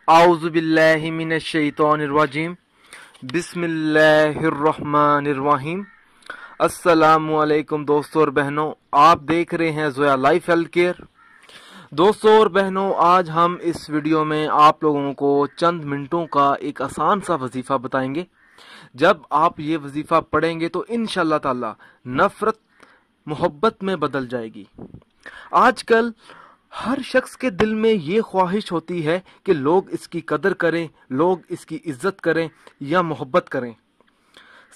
आऊज़ु बिल्लाहि मिनश शैतानिर रजीम बिस्मिल्लाहिर्रहमानिर्रहीम। अस्सलामु अलैकुम दोस्तों और बहनों, आप देख रहे हैं ज़ोया लाइफ हेल्थ केयर। दोस्तों और बहनों, आज हम इस वीडियो में आप लोगों को चंद मिनटों का एक आसान सा वजीफ़ा बताएंगे। जब आप ये वजीफ़ा पढ़ेंगे तो इंशाअल्लाह ताला नफ़रत मोहब्बत में बदल जाएगी। आजकल हर शख्स के दिल में ये ख्वाहिश होती है कि लोग इसकी कदर करें, लोग इसकी इज्जत करें या मोहब्बत करें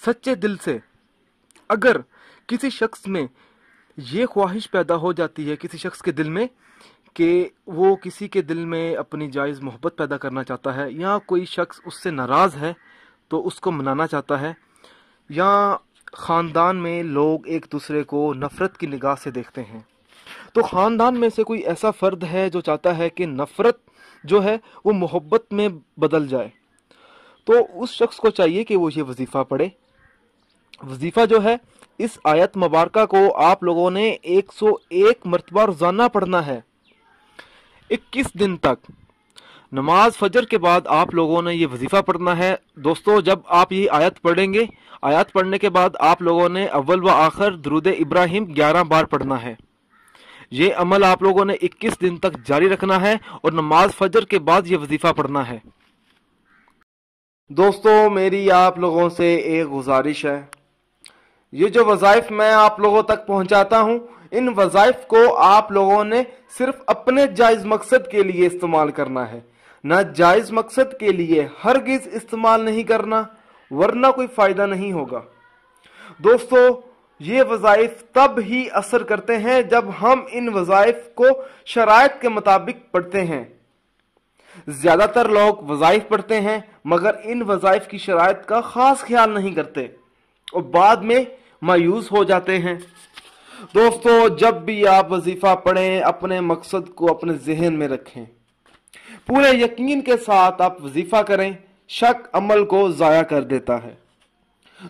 सच्चे दिल से। अगर किसी शख्स में ये ख्वाहिश पैदा हो जाती है किसी शख्स के दिल में कि वो किसी के दिल में अपनी जायज़ मोहब्बत पैदा करना चाहता है, या कोई शख्स उससे नाराज़ है तो उसको मनाना चाहता है, या ख़ानदान में लोग एक दूसरे को नफ़रत की निगाह से देखते हैं, तो ख़ानदान में से कोई ऐसा फ़र्द है जो चाहता है कि नफ़रत जो है वो मोहब्बत में बदल जाए, तो उस शख्स को चाहिए कि वो ये वजीफ़ा पढ़े। वजीफ़ा जो है, इस आयत मुबारका को आप लोगों ने 101 मरतबा रोज़ाना पढ़ना है 21 दिन तक। नमाज फजर के बाद आप लोगों ने ये वजीफ़ा पढ़ना है। दोस्तों, जब आप ये आयत पढ़ेंगे, आयत पढ़ने के बाद आप लोगों ने अव्वल व आखिर दुरूद इब्राहिम 11 बार पढ़ना है। ये अमल आप लोगों ने 21 दिन तक जारी रखना है और नमाज फजर के बाद ये वजीफ़ा पढ़ना है। दोस्तों, मेरी आप लोगों से एक गुजारिश है, ये जो वज़ाइफ मैं आप लोगों तक पहुंचाता हूं, इन वज़ाइफ को आप लोगों ने सिर्फ अपने जायज़ मकसद के लिए इस्तेमाल करना है, ना जायज़ मकसद के लिए हरगिज़ इस्तेमाल नहीं करना, वरना कोई फ़ायदा नहीं होगा। दोस्तों, ये वज़ाइफ तब ही असर करते हैं जब हम इन वज़ाइफ को शराइत के मुताबिक पढ़ते हैं। ज़्यादातर लोग वज़ाइफ पढ़ते हैं मगर इन वज़ाइफ की शराइत का ख़ास ख्याल नहीं करते और बाद में मायूस हो जाते हैं। दोस्तों, जब भी आप वजीफ़ा पढ़ें, अपने मकसद को अपने जहन में रखें, पूरे यकीन के साथ आप वजीफ़ा करें। शक अमल को ज़ाया कर देता है।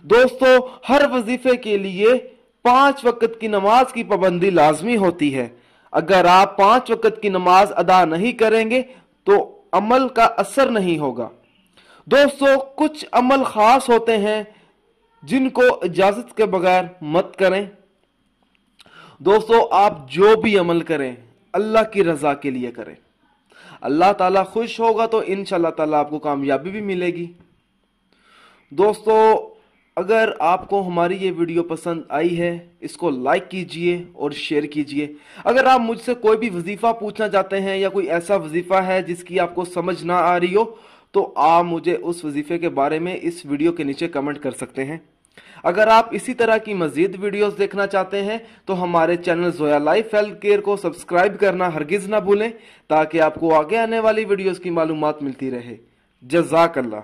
दोस्तों, हर वजीफे के लिए 5 वक्त की नमाज की पाबंदी लाजमी होती है। अगर आप 5 वक्त की नमाज अदा नहीं करेंगे तो अमल का असर नहीं होगा। दोस्तों, कुछ अमल खास होते हैं जिनको इजाजत के बगैर मत करें। दोस्तों, आप जो भी अमल करें अल्लाह की रजा के लिए करें। अल्लाह ताला खुश होगा तो इंशाअल्लाह ताला आपको कामयाबी भी मिलेगी। दोस्तों, अगर आपको हमारी ये वीडियो पसंद आई है, इसको लाइक कीजिए और शेयर कीजिए। अगर आप मुझसे कोई भी वजीफ़ा पूछना चाहते हैं या कोई ऐसा वजीफ़ा है जिसकी आपको समझ ना आ रही हो, तो आप मुझे उस वजीफ़े के बारे में इस वीडियो के नीचे कमेंट कर सकते हैं। अगर आप इसी तरह की मज़ीद वीडियोस देखना चाहते हैं तो हमारे channel Zoya life health care को सब्सक्राइब करना हरगिज़ ना भूलें, ताकि आपको आगे आने वाली वीडियोस की मालूमात मिलती रहे। जज़ाकल्लाह।